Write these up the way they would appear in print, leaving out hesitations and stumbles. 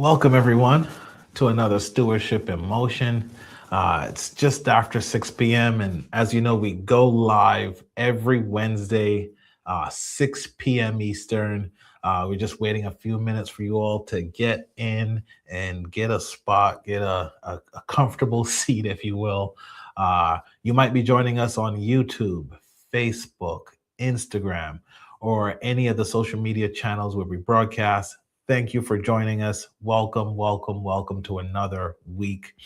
Welcome, everyone, to another Stewardship in Motion. It's just after 6 p.m., and as you know, we go live every Wednesday, 6 p.m. Eastern. We're just waiting a few minutes for you all to get in and get a spot, get a comfortable seat, if you will. You might be joining us on YouTube, Facebook, Instagram, or any of the social media channels where we broadcast. Thank you for joining us. Welcome, welcome, welcome to another week.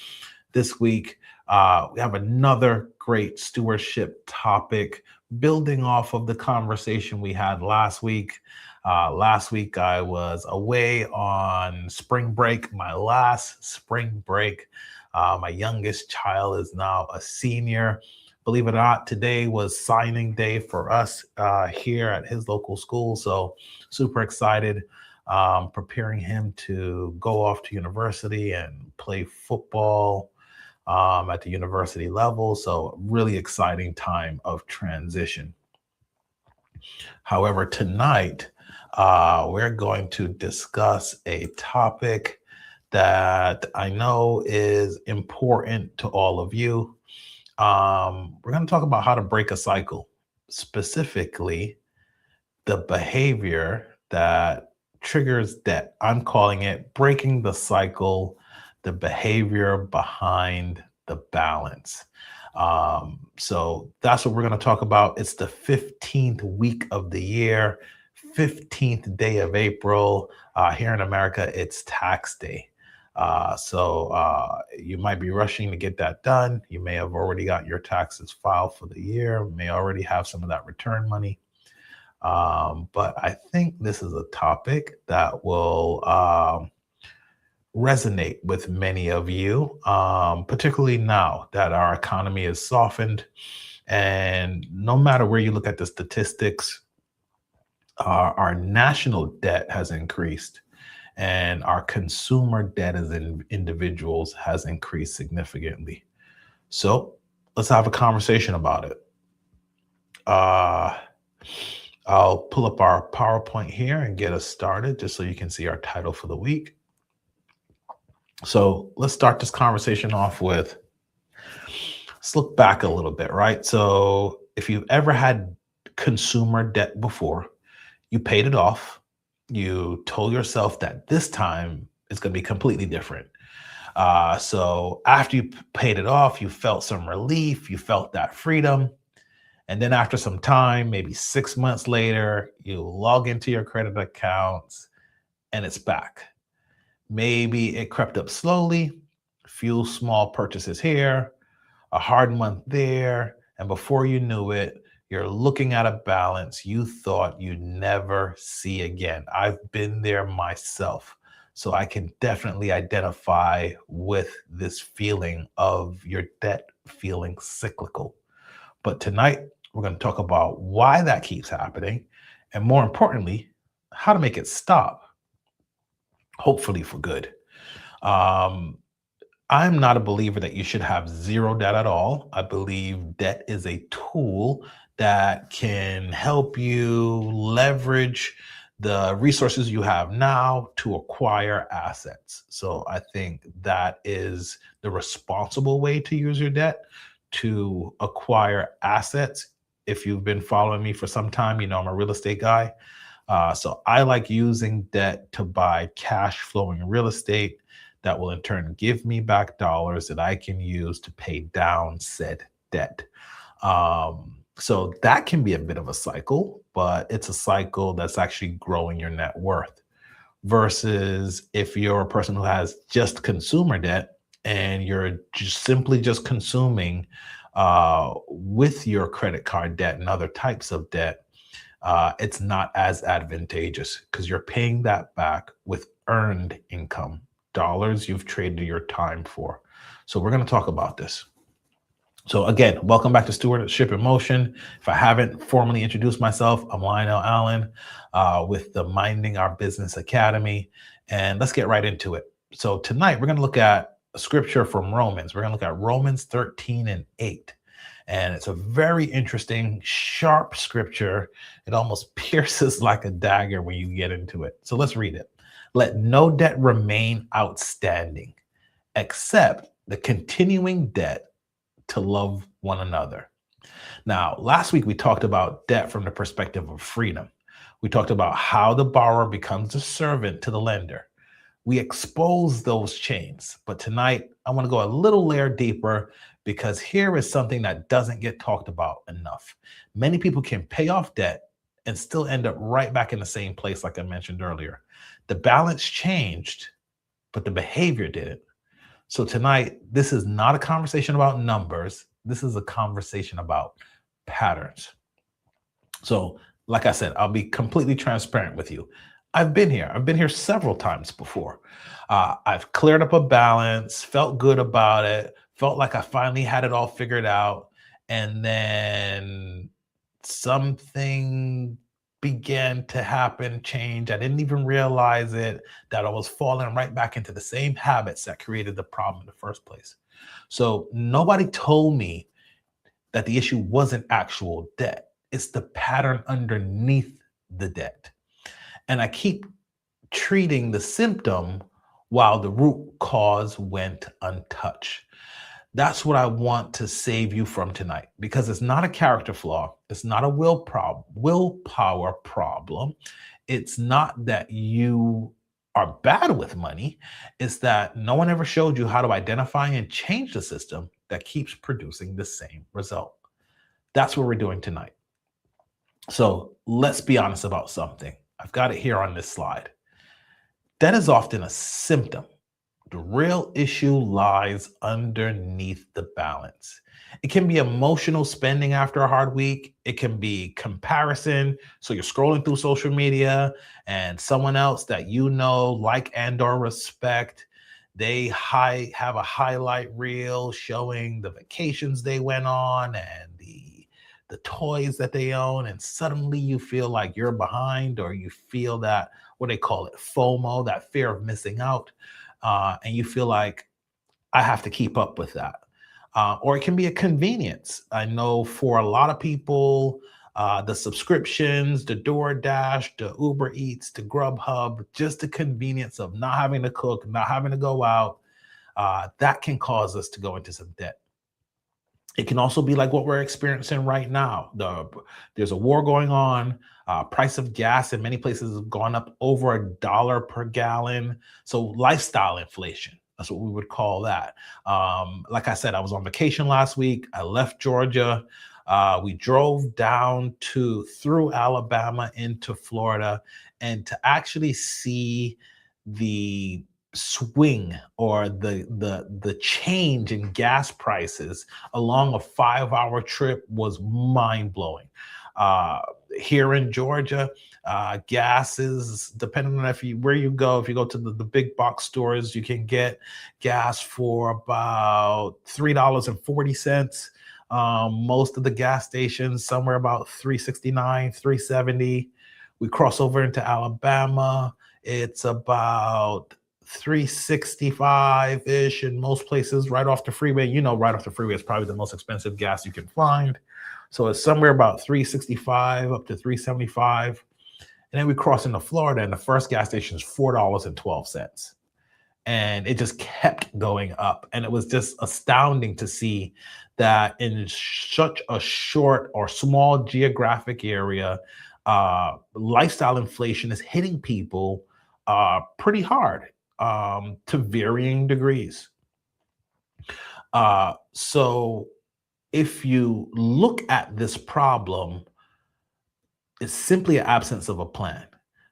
This week, we have another great stewardship topic building off of the conversation we had last week. Last week, I was away on spring break, my last spring break. My youngest child is now a senior. Believe it or not, today was signing day for us here at his local school. So, super excited, preparing him to go off to university and play football at the university level. So, really exciting time of transition. However, tonight we're going to discuss a topic that I know is important to all of you. We're going to talk about how to break a cycle, specifically the behavior that triggers debt. I'm calling it breaking the cycle, the behavior behind the balance. So that's what we're going to talk about. It's the 15th week of the year, 15th day of April. Here in America, it's tax day. So you might be rushing to get that done. You may have already got your taxes filed for the year, may already have some of that return money. But I think this is a topic that will resonate with many of you, particularly now that our economy is softened. And no matter where you look at the statistics, our national debt has increased and our consumer debt as individuals has increased significantly. So let's have a conversation about it. Uh, I'll pull up our PowerPoint here and get us started just so you can see our title for the week. So let's start this conversation off with, let's look back a little bit, right? So if you've ever had consumer debt before, you paid it off, you told yourself that this time it's going to be completely different. So after you paid it off, you felt some relief, you felt that freedom. And then after some time, maybe 6 months later, you log into your credit accounts and it's back. Maybe it crept up slowly, few small purchases here, a hard month there. And before you knew it, you're looking at a balance you thought you'd never see again. I've been there myself. So I can definitely identify with this feeling of your debt feeling cyclical. But tonight, we're going to talk about why that keeps happening, and more importantly, how to make it stop, hopefully for good. Um, I'm not a believer that you should have zero debt at all. I believe debt is a tool that can help you leverage the resources you have now to acquire assets. So I think that is the responsible way to use your debt, to acquire assets. If you've been following me for some time, you know I'm a real estate guy. So I like using debt to buy cash flowing real estate that will in turn give me back dollars that I can use to pay down said debt. So that can be a bit of a cycle, but it's a cycle that's actually growing your net worth. Versus if you're a person who has just consumer debt and you're just simply just consuming with your credit card debt and other types of debt, it's not as advantageous because you're paying that back with earned income, dollars you've traded your time for. So we're going to talk about this. So again, welcome back to Stewardship in Motion. If I haven't formally introduced myself, I'm Lionel Allen with the Minding Our Business Academy. And let's get right into it. So tonight we're going to look at a scripture from Romans. We're going to look at Romans 13 and 8. And it's a very interesting, sharp scripture. It almost pierces like a dagger when you get into it. So let's read it. Let no debt remain outstanding except the continuing debt to love one another. Now, last week we talked about debt from the perspective of freedom. We talked about how the borrower becomes a servant to the lender. We expose those chains. But tonight, I want to go a little layer deeper because here is something that doesn't get talked about enough. Many people can pay off debt and still end up right back in the same place, like I mentioned earlier. The balance changed, but the behavior didn't. So tonight, this is not a conversation about numbers. This is a conversation about patterns. So, like I said, I'll be completely transparent with you. I've been here. I've been here several times before. I've cleared up a balance, felt good about it, felt like I finally had it all figured out. And then something began to happen, change. I didn't even realize it, that I was falling right back into the same habits that created the problem in the first place. So nobody told me that the issue wasn't actual debt. It's the pattern underneath the debt. And I keep treating the symptom while the root cause went untouched. That's what I want to save you from tonight because it's not a character flaw. It's not a willpower problem. It's not that you are bad with money. It's that no one ever showed you how to identify and change the system that keeps producing the same result. That's what we're doing tonight. So let's be honest about something. I've got it here on this slide. Debt is often a symptom. The real issue lies underneath the balance. It can be emotional spending after a hard week. It can be comparison. So you're scrolling through social media and someone else that you know, like and or respect, they have a highlight reel showing the vacations they went on and the toys that they own, and suddenly you feel like you're behind, or you feel that what they call it FOMO, that fear of missing out, and you feel like I have to keep up with that. Or it can be a convenience. I know for a lot of people, the subscriptions, the DoorDash, the Uber Eats, the Grubhub, just the convenience of not having to cook, not having to go out, that can cause us to go into some debt. It can also be like what we're experiencing right now. There's a war going on. Price of gas in many places has gone up over $1 per gallon. So lifestyle inflation, that's what we would call that. Like I said, I was on vacation last week. I left Georgia. We drove down through Alabama into Florida, and to actually see the swing or the change in gas prices along a 5-hour trip was mind-blowing. Here in Georgia, gas is, depending on where you go, if you go to the big box stores, you can get gas for about $3.40. Most of the gas stations somewhere about $3.69, $3.70. We cross over into Alabama, it's about $3.65-ish in most places right off the freeway. You know, right off the freeway is probably the most expensive gas you can find. So it's somewhere about $3.65 up to $3.75. And then we cross into Florida, and the first gas station is $4.12. And it just kept going up. And it was just astounding to see that in such a short or small geographic area, lifestyle inflation is hitting people pretty hard, to varying degrees. So if you look at this problem, it's simply an absence of a plan.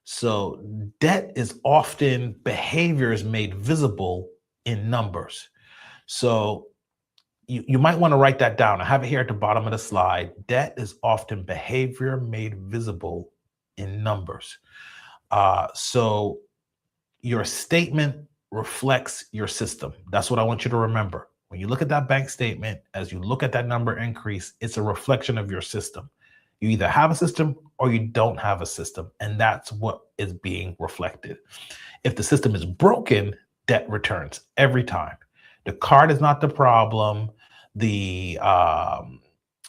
So debt is often behaviors made visible in numbers. So you might want to write that down. I have it here at the bottom of the slide. Debt is often behavior made visible in numbers. So your statement reflects your system. That's what I want you to remember. When you look at that bank statement, as you look at that number increase, it's a reflection of your system. You either have a system or you don't have a system, and that's what is being reflected. If the system is broken, debt returns every time. The card is not the problem. The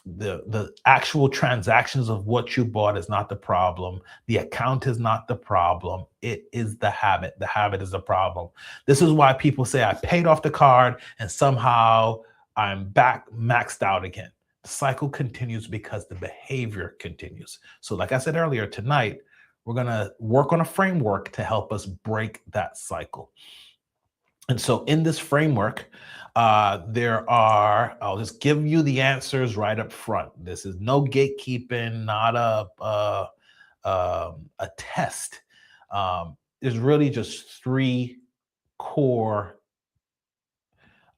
The actual transactions of what you bought is not the problem. The account is not the problem. It is the habit. The habit is the problem. This is why people say I paid off the card and somehow I'm back maxed out again. The cycle continues because the behavior continues. So like I said earlier, tonight we're going to work on a framework to help us break that cycle. And so in this framework, I'll just give you the answers right up front. This is no gatekeeping, not a test. There's really just three core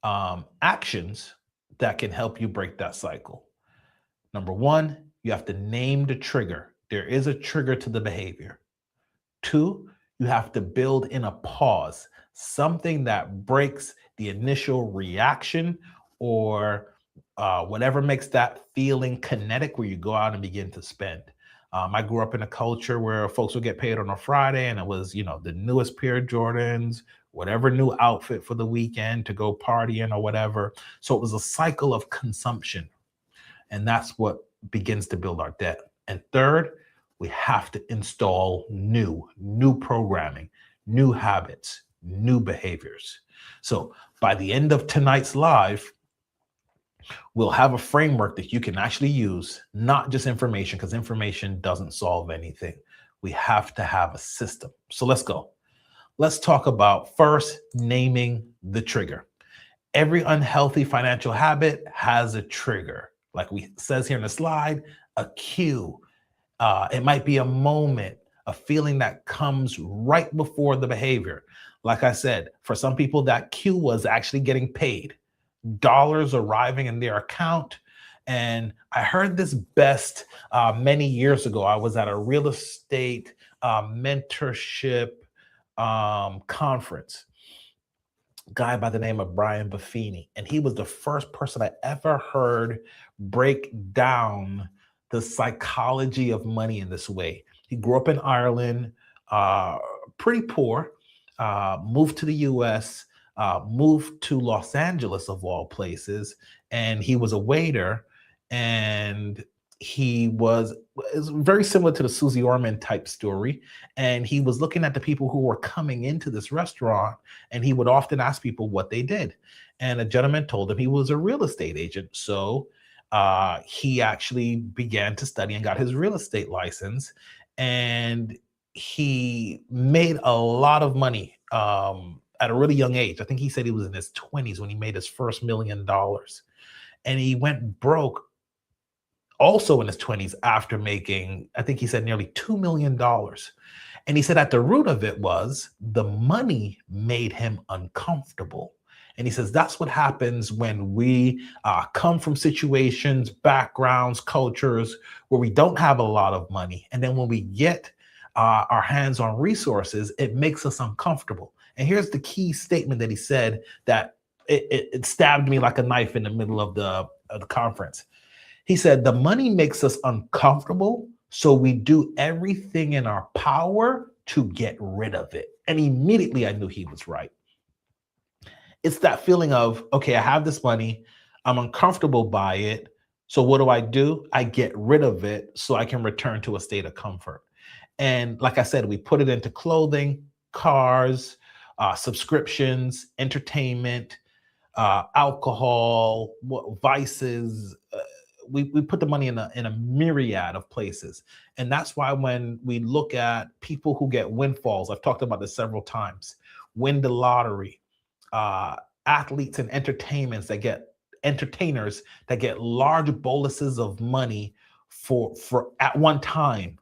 actions that can help you break that cycle. Number one, you have to name the trigger. There is a trigger to the behavior. Two, you have to build in a pause, something that breaks the initial reaction or whatever makes that feeling kinetic where you go out and begin to spend. I grew up in a culture where folks would get paid on a Friday and it was, the newest pair of Jordans, whatever new outfit for the weekend to go partying or whatever. So it was a cycle of consumption. And that's what begins to build our debt. And third, we have to install new programming, new habits, new behaviors. So by the end of tonight's live, we'll have a framework that you can actually use, not just information, because information doesn't solve anything. We have to have a system. So let's go. Let's talk about first naming the trigger. Every unhealthy financial habit has a trigger. Like we says here in the slide, a cue. It might be a moment, a feeling that comes right before the behavior. Like I said, for some people, that cue was actually getting paid, dollars arriving in their account. And I heard this best many years ago. I was at a real estate mentorship conference. Guy by the name of Brian Buffini. And he was the first person I ever heard break down the psychology of money in this way. He grew up in Ireland, pretty poor, moved to the US, moved to Los Angeles of all places, and he was a waiter. And it's very similar to the Susie Orman type story. And he was looking at the people who were coming into this restaurant, and he would often ask people what they did. And a gentleman told him he was a real estate agent. So he actually began to study and got his real estate license. And he made a lot of money at a really young age. I think he said he was in his 20s when he made his first $1 million. And he went broke also in his 20s after making, I think he said, nearly $2 million. And he said at the root of it was the money made him uncomfortable. And he says that's what happens when we come from situations, backgrounds, cultures where we don't have a lot of money. And then when we get our hands on resources, it makes us uncomfortable. And here's the key statement that he said that it stabbed me like a knife in the middle of the conference. He said, the money makes us uncomfortable, so we do everything in our power to get rid of it. And immediately I knew he was right. It's that feeling of, okay, I have this money, I'm uncomfortable by it, so what do? I get rid of it so I can return to a state of comfort. And like I said, we put it into clothing, cars, subscriptions, entertainment, alcohol, vices. We put the money in a myriad of places. And that's why when we look at people who get windfalls, I've talked about this several times, win the lottery, athletes and entertainers that get large boluses of money for at one time,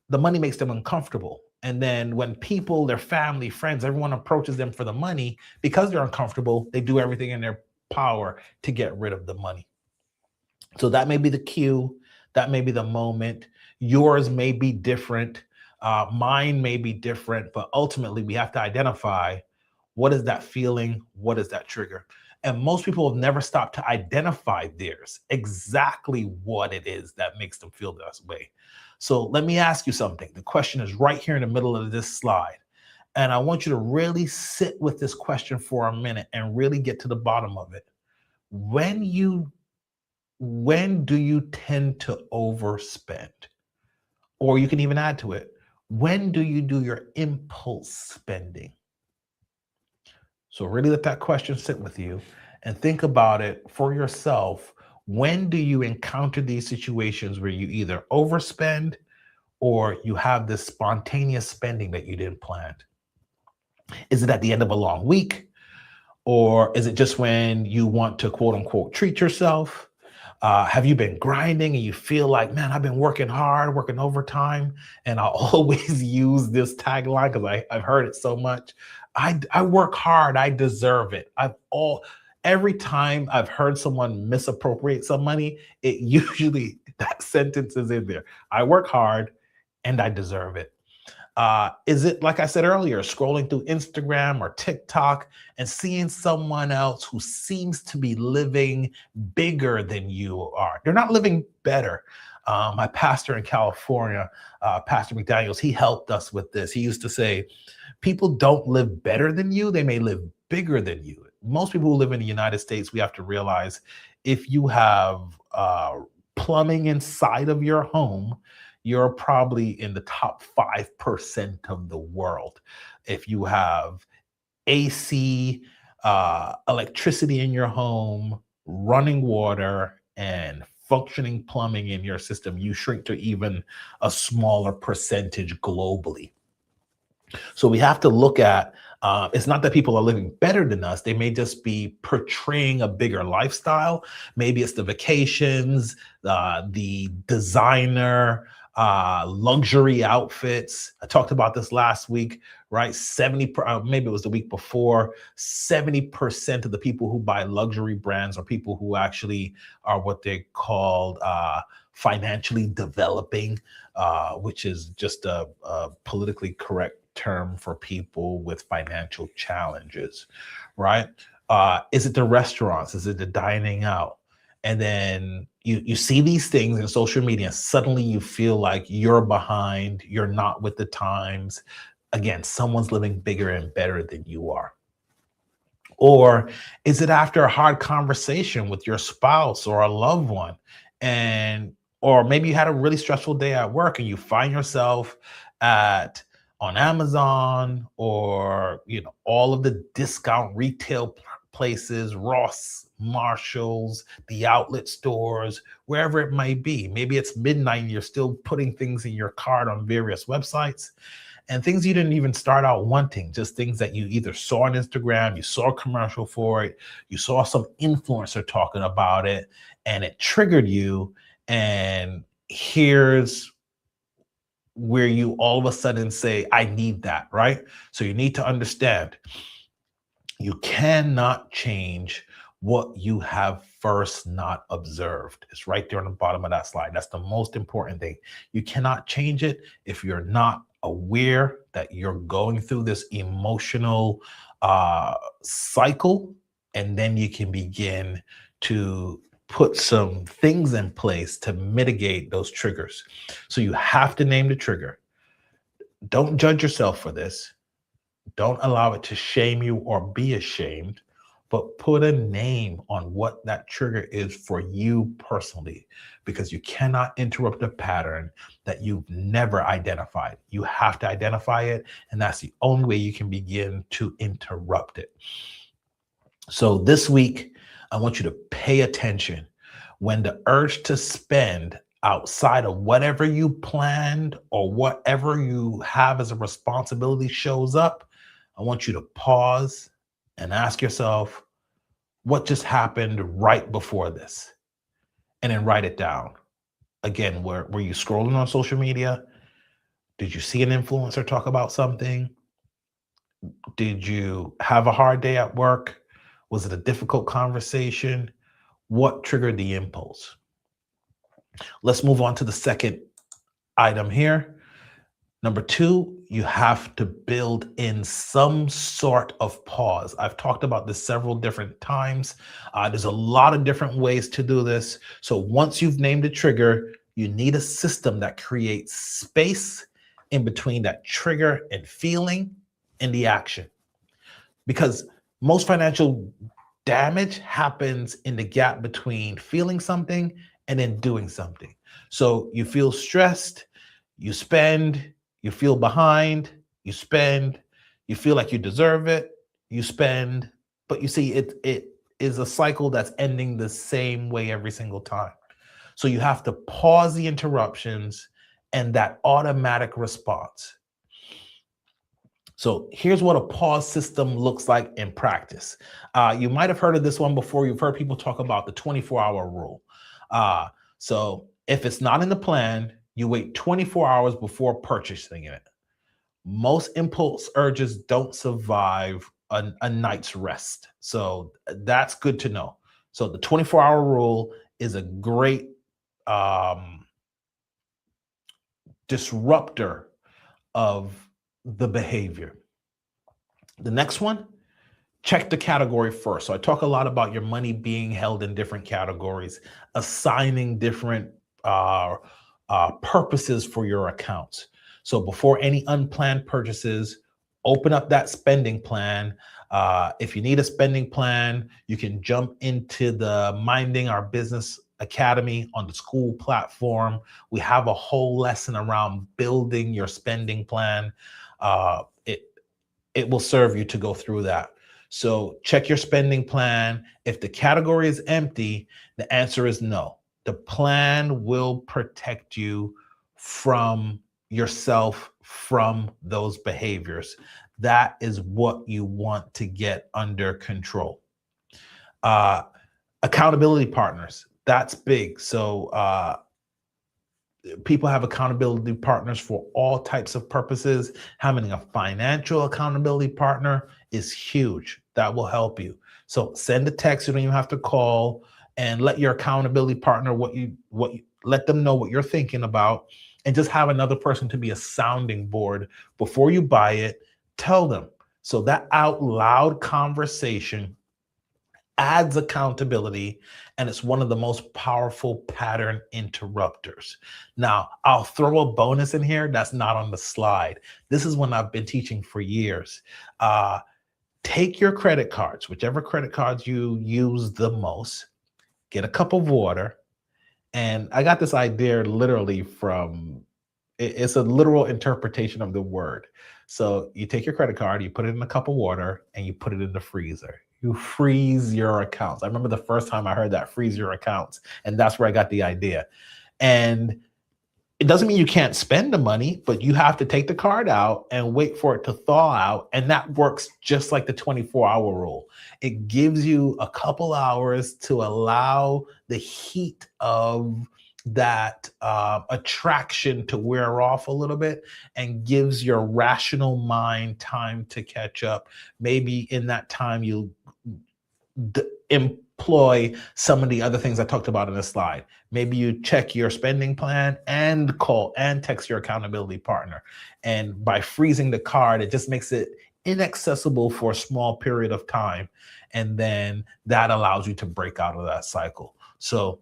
the money makes them uncomfortable. And then when people, their family, friends, everyone approaches them for the money, because they're uncomfortable, they do everything in their power to get rid of the money. So that may be the cue, that may be the moment. Yours may be different, mine may be different, but ultimately we have to identify what is that feeling, what is that trigger. And most people have never stopped to identify theirs, exactly what it is that makes them feel this way. So let me ask you something. The question is right here in the middle of this slide. And I want you to really sit with this question for a minute and really get to the bottom of it. When you when do you tend to overspend? Or you can even add to it, when do you do your impulse spending? So really let that question sit with you and think about it for yourself. When do you encounter these situations where you either overspend or you have this spontaneous spending that you didn't plan? Is it at the end of a long week? Or is it just when you want to quote unquote treat yourself? Have you been grinding and you feel like, man, I've been working hard, working overtime? And I always use this tagline because I've heard it so much. I work hard, I deserve it. Every time I've heard someone misappropriate some money, it usually that sentence is in there. I work hard and I deserve it. Is it, like I said earlier, scrolling through Instagram or TikTok and seeing someone else who seems to be living bigger than you are? They're not living better. My pastor in California, Pastor McDaniels, he helped us with this. He used to say, people don't live better than you, they may live bigger than you. Most people who live in the United States, we have to realize if you have plumbing inside of your home, you're probably in the top 5% of the world. If you have AC, electricity in your home, running water, and functioning plumbing in your system, you shrink to even a smaller percentage globally. So we have to look at it's not that people are living better than us. They may just be portraying a bigger lifestyle. Maybe it's the vacations, the designer, luxury outfits. I talked about this last week, right? Maybe it was the week before, 70% of the people who buy luxury brands are people who actually are what they called financially developing, which is just a politically correct term for people with financial challenges, right? Is it the restaurants? Is it the dining out? And then you see these things in social media, and suddenly you feel like you're behind, you're not with the times. Again, someone's living bigger and better than you are. Or is it after a hard conversation with your spouse or a loved one? And or maybe you had a really stressful day at work and you find yourself at on Amazon or all of the discount retail places, Ross, Marshalls, the outlet stores, wherever it might be. Maybe it's midnight and you're still putting things in your cart on various websites and things you didn't even start out wanting, just things that you either saw on Instagram, you saw a commercial for it, you saw some influencer talking about it, and it triggered you. And here's where you all of a sudden say, I need that, right? So you need to understand you cannot change what you have first not observed. It's right there on the bottom of that slide. That's the most important thing. You cannot change it if you're not aware that you're going through this emotional cycle, and then you can begin to put some things in place to mitigate those triggers. So you have to name the trigger. Don't judge yourself for this. Don't allow it to shame you or be ashamed, but put a name on what that trigger is for you personally, because you cannot interrupt a pattern that you've never identified. You have to identify it, and that's the only way you can begin to interrupt it. So this week, I want you to pay attention when the urge to spend outside of whatever you planned or whatever you have as a responsibility shows up. I want you to pause and ask yourself, what just happened right before this? And then write it down. Again, were you scrolling on social media? Did you see an influencer talk about something? Did you have a hard day at work? Was it a difficult conversation? What triggered the impulse? Let's move on to the second item here. Number 2, you have to build in some sort of pause. I've talked about this several different times. There's a lot of different ways to do this. So once you've named a trigger, you need a system that creates space in between that trigger and feeling and the action. Because most financial Damage happens in the gap between feeling something and then doing something. So you feel stressed, you spend, you feel behind, you spend, you feel like you deserve it, you spend, but you see it is a cycle that's ending the same way every single time. So you have to pause the interruptions and that automatic response. So here's what a pause system looks like in practice. You might have heard of this one before. You've heard people talk about the 24-hour rule. So if it's not in the plan, you wait 24 hours before purchasing it. Most impulse urges don't survive a night's rest. So that's good to know. So the 24-hour rule is a great um, disruptor of the behavior. The next one, check the category first. So I talk a lot about your money being held in different categories, assigning different purposes for your accounts. So before any unplanned purchases, open up that spending plan. If you need a spending plan, you can jump into the Minding Our Business Academy on the school platform. We have a whole lesson around building your spending plan. It will serve you to go through that. So check your spending plan. If the category is empty, the answer is no. The plan will protect you from yourself, from those behaviors. That is what you want to get under control. Accountability partners, that's big. So people have accountability partners for all types of purposes. Having a financial accountability partner is huge. That will help you. So send a text. You don't even have to call, and let your accountability partner let them know what you're thinking about, and just have another person to be a sounding board before you buy it. Tell them. So that out loud conversation adds accountability, and it's one of the most powerful pattern interrupters. Now, I'll throw a bonus in here that's not on the slide. This is one I've been teaching for years. Take your credit cards, whichever credit cards you use the most, get a cup of water. And I got this idea literally from, it's a literal interpretation of the word. So you take your credit card, you put it in a cup of water, and you put it in the freezer. You freeze your accounts. I remember the first time I heard that, freeze your accounts, and that's where I got the idea. And it doesn't mean you can't spend the money, but you have to take the card out and wait for it to thaw out. And that works just like the 24-hour rule. It gives you a couple hours to allow the heat of that attraction to wear off a little bit, and gives your rational mind time to catch up. Maybe in that time you employ some of the other things I talked about in the slide. Maybe you check your spending plan and call and text your accountability partner. And by freezing the card, it just makes it inaccessible for a small period of time. And then that allows you to break out of that cycle. So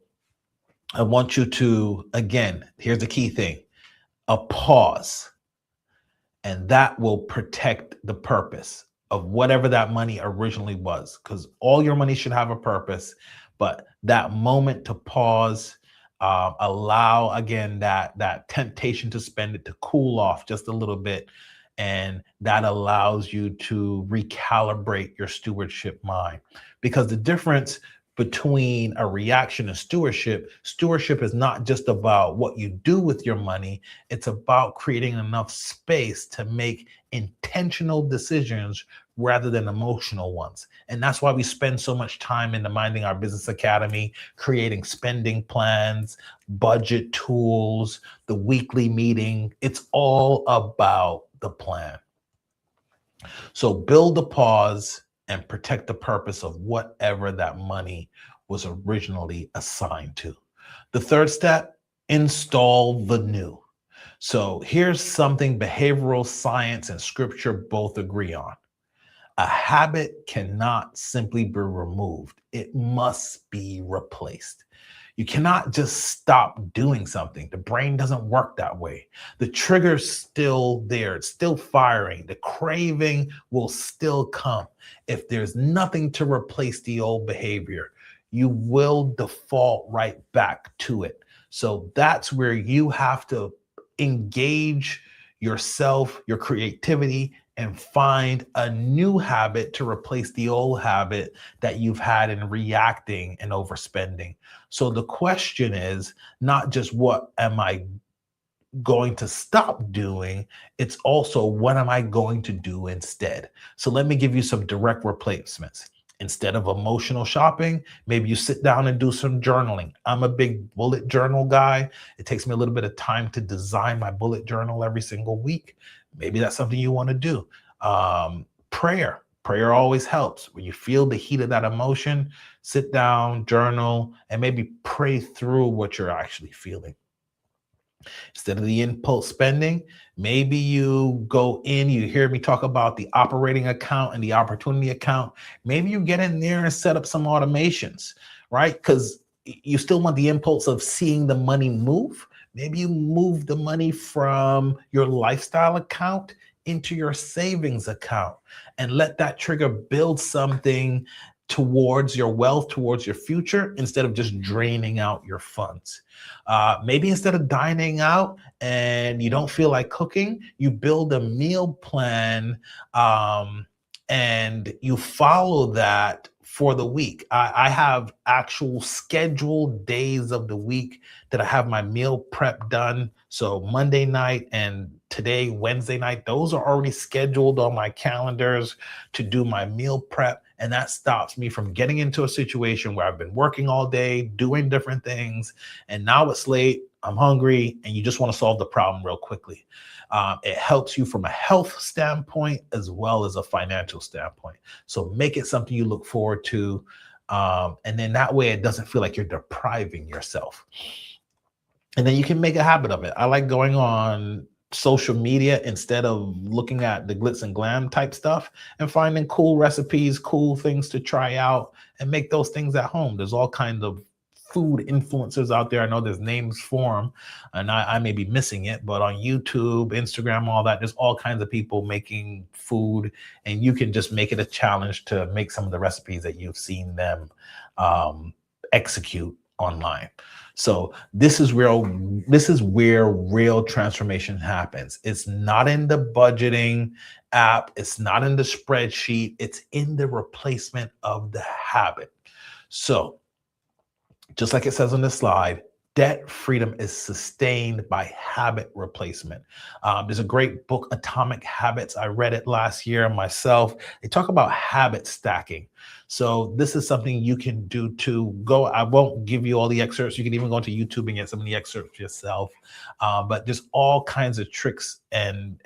I want you to, again, here's the key thing, a pause. And that will protect the purpose of whatever that money originally was, because all your money should have a purpose. But that moment to pause, allow again that temptation to spend it to cool off just a little bit, and that allows you to recalibrate your stewardship mind. Because the difference between a reaction and stewardship is not just about what you do with your money. It's about creating enough space to make intentional decisions rather than emotional ones. And that's why we spend so much time in the Minding Our Business Academy, creating spending plans, budget tools, the weekly meeting. It's all about the plan. So build a pause and protect the purpose of whatever that money was originally assigned to. The third step, install the new. So here's something behavioral science and scripture both agree on. A habit cannot simply be removed. It must be replaced. You cannot just stop doing something. The brain doesn't work that way. The trigger's still there, it's still firing. The craving will still come. If there's nothing to replace the old behavior, you will default right back to it. So that's where you have to engage yourself, your creativity, and find a new habit to replace the old habit that you've had in reacting and overspending. So the question is not just what am I going to stop doing, it's also what am I going to do instead? So let me give you some direct replacements. Instead of emotional shopping, maybe you sit down and do some journaling. I'm a big bullet journal guy. It takes me a little bit of time to design my bullet journal every single week. Maybe that's something you want to do. Prayer always helps. When you feel the heat of that emotion, sit down, journal, and maybe pray through what you're actually feeling. Instead of the impulse spending, maybe you go in, you hear me talk about the operating account and the opportunity account. Maybe you get in there and set up some automations, right? Because you still want the impulse of seeing the money move. Maybe you move the money from your lifestyle account into your savings account and let that trigger build something towards your wealth, towards your future, instead of just draining out your funds. Maybe instead of dining out and you don't feel like cooking, you build a meal plan and you follow that for the week. I have actual scheduled days of the week that I have my meal prep done. So Monday night and today, Wednesday night, those are already scheduled on my calendars to do my meal prep. And that stops me from getting into a situation where I've been working all day, doing different things, and now it's late, I'm hungry, and you just want to solve the problem real quickly. It helps you from a health standpoint as well as a financial standpoint. So make it something you look forward to. And then that way it doesn't feel like you're depriving yourself. And then you can make a habit of it. I like going on social media instead of looking at the glitz and glam type stuff and finding cool recipes, cool things to try out and make those things at home. There's all kinds of food influencers out there. I know there's names for them and I may be missing it, but on YouTube, Instagram, all that, there's all kinds of people making food and you can just make it a challenge to make some of the recipes that you've seen them execute online. So this is where real transformation happens. It's not in the budgeting app. It's not in the spreadsheet. It's in the replacement of the habit. So just like it says on the slide, debt freedom is sustained by habit replacement. There's a great book, Atomic Habits. I read it last year myself. They talk about habit stacking. So this is something you can do to go. I won't give you all the excerpts. You can even go to YouTube and get some of the excerpts yourself. But there's all kinds of tricks and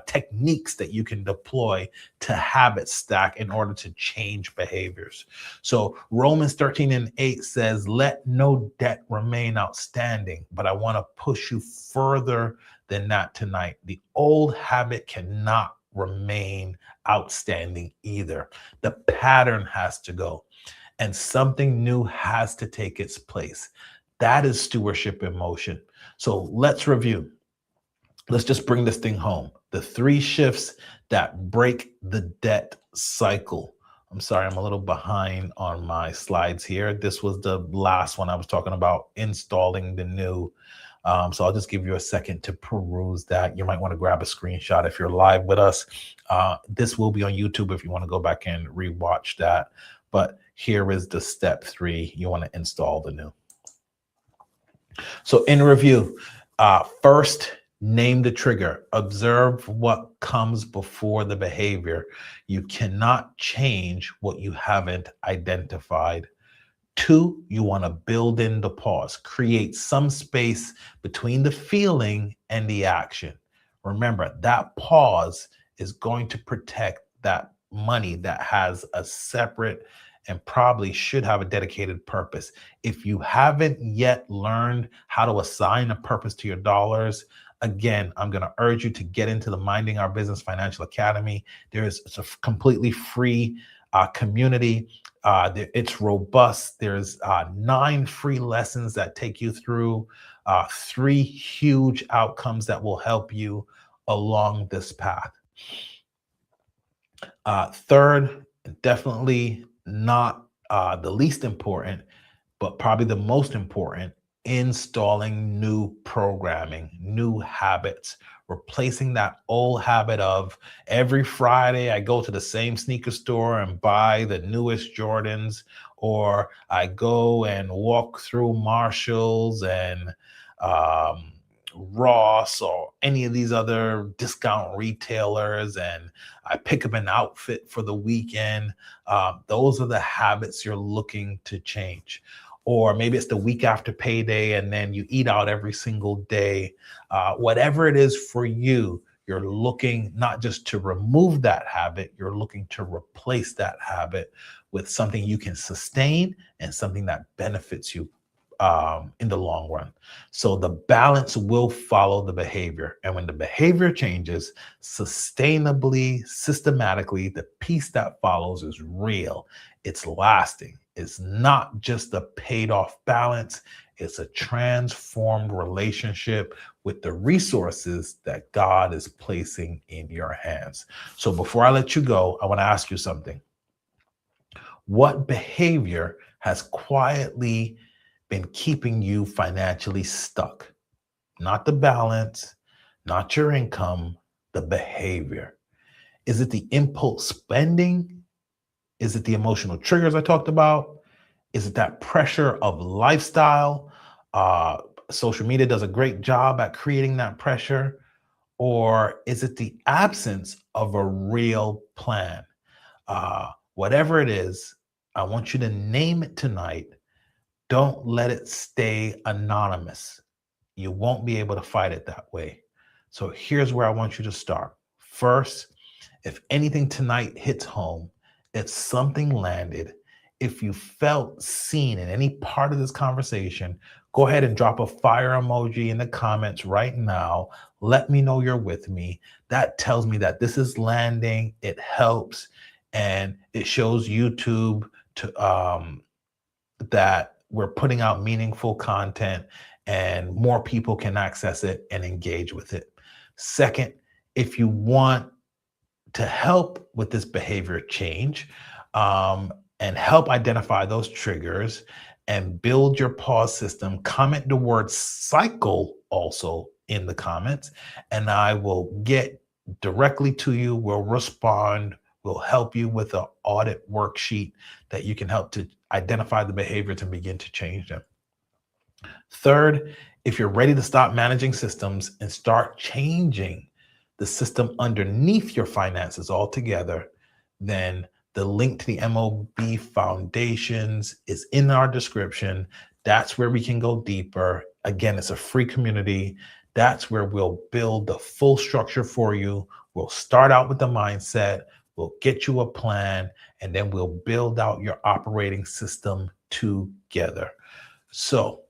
techniques that you can deploy to habit stack in order to change behaviors. So Romans 13:8 says, let no debt remain outstanding. But I want to push you further than that tonight. The old habit cannot remain outstanding either. The pattern has to go and something new has to take its place. That is stewardship in motion. So let's review. Let's just bring this thing home. The 3 shifts that break the debt cycle. I'm sorry, I'm a little behind on my slides here. This was the last one I was talking about, installing the new. So I'll just give you a second to peruse that. You might want to grab a screenshot if you're live with us. This will be on YouTube if you want to go back and rewatch that. But here is the step 3. You want to install the new. So in review, first, name the trigger. Observe what comes before the behavior. You cannot change what you haven't identified. 2, you want to build in the pause. Create some space between the feeling and the action. Remember, that pause is going to protect that money that has a separate and probably should have a dedicated purpose. If you haven't yet learned how to assign a purpose to your dollars, again, I'm going to urge you to get into the Minding Our Business Financial Academy. It's a completely free community. It's robust. There's 9 free lessons that take you through 3 huge outcomes that will help you along this path. Third, definitely not the least important, but probably the most important, installing new programming, new habits, replacing that old habit of every Friday I go to the same sneaker store and buy the newest Jordans, or I go and walk through Marshalls and um, Ross or any of these other discount retailers, and I pick up an outfit for the weekend. Those are the habits you're looking to change. Or maybe it's the week after payday and then you eat out every single day. Whatever it is for you, you're looking not just to remove that habit, you're looking to replace that habit with something you can sustain and something that benefits you in the long run. So the balance will follow the behavior. And when the behavior changes sustainably, systematically, the piece that follows is real. It's lasting. It's not just a paid off balance, it's a transformed relationship with the resources that God is placing in your hands. So before I let you go, I want to ask you something. What behavior has quietly been keeping you financially stuck? Not the balance, not your income, the behavior. Is it the impulse spending? Is it the emotional triggers I talked about? Is it that pressure of lifestyle? Uh, Social media does a great job at creating that pressure. Or is it the absence of a real plan? Whatever it is, I want you to name it tonight. Don't let it stay anonymous. You won't be able to fight it that way. So here's where I want you to start. First, if anything tonight hits home, if something landed, if you felt seen in any part of this conversation, go ahead and drop a fire emoji in the comments right now. Let me know you're with me. That tells me that this is landing, it helps, and it shows YouTube that we're putting out meaningful content and more people can access it and engage with it. Second, if you want to help with this behavior change and help identify those triggers and build your pause system, comment the word cycle also in the comments, and I will get directly to you. We'll respond. We'll help you with an audit worksheet that you can help to identify the behaviors and begin to change them. Third, if you're ready to stop managing systems and start changing the system underneath your finances altogether, then the link to the MOB Foundations is in our description. That's where we can go deeper. Again, it's a free community. That's where we'll build the full structure for you. We'll start out with the mindset. We'll get you a plan, and then we'll build out your operating system together. So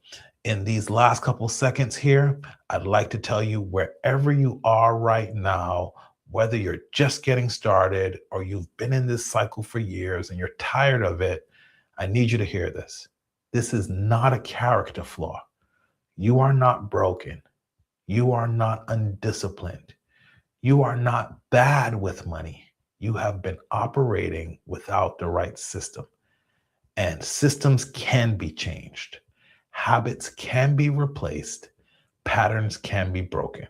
in these last couple seconds here, I'd like to tell you, wherever you are right now, whether you're just getting started or you've been in this cycle for years and you're tired of it, I need you to hear this. This is not a character flaw. You are not broken. You are not undisciplined. You are not bad with money. You have been operating without the right system. And systems can be changed. Habits can be replaced. Patterns can be broken.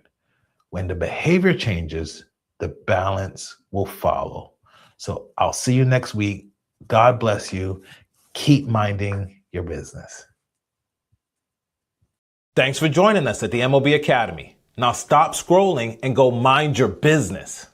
When the behavior changes, the balance will follow. So I'll see you next week. God bless you. Keep minding your business. Thanks for joining us at the MOB Academy. Now stop scrolling and go mind your business.